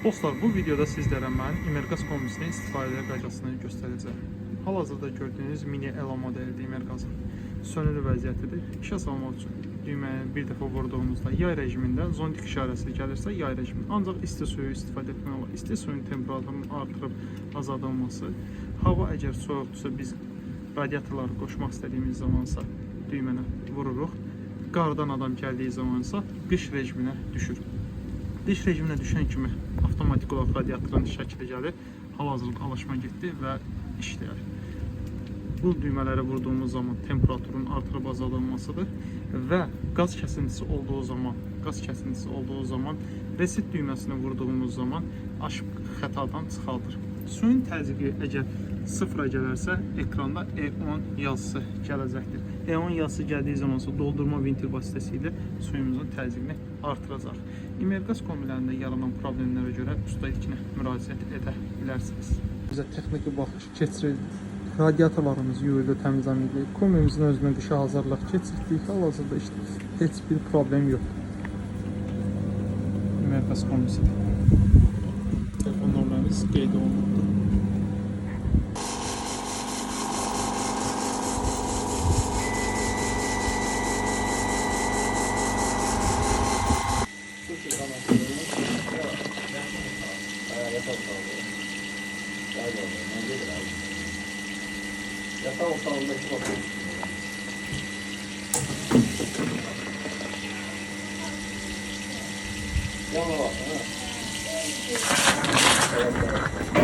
Dostlar, bu videoda sizlərə mən İmerqaz kombisinin istifadə qaydasını göstərəcəm. Hal-hazırda gördüyünüz mini Elo modelidir İmerqazın. Sönülü vəziyyətidir. İşə salmaq üçün düyməni bir dəfə vurduğumuzda yay rejimində zondik işarəsi gəlirsə yay rejimi. Ancaq isti suyu istifadə etmək olar. İsti suyun temperaturunun artırıb azaldılması. Hava əgər soyuqdursa biz radiatorları qoşmaq istədiyimiz zamansa düymənə vururuq. Qardan adam gəldiyi zamansa qış rejiminə düşür. Qış rejiminə düşən kimi avtomatik olaraq radiatorun şəkli gəlir. Hal-hazırda alışma getdi və işləyər. Bu düymələrə vurduğumuz zaman temperaturun artırıb azaldılmasıdır və qaz kəsintisi olduğu zaman reset düyməsini vurduğumuz zaman aşıq xətadan çıxardır. Suyun təzyiqi əgər sıfıra gələrsə ekranda E10 yazısı gələcəkdir. E10 yazısı gəldiyi zamansa doldurma vintil vasitəsilə suyumuzun təzyiqini artıracaq. İmerqaz kombilərində yaranan problemlərə görə usta ilkinə müraciət edə bilərsiniz. Bizə texniki baxış keçirildi. Radiatorlarımız yuyuldu, təmizlənildi. Kombimizin özünə qışa hazırlıq keçirdik. Hal-hazırda işte heç bir problem yoxdur. İmerqaz kombisi. Telefon nömrəmiz qeyd olunubdur. Yatak ortalığındaki bakıyor. Yana bak, ha. Evet, evet.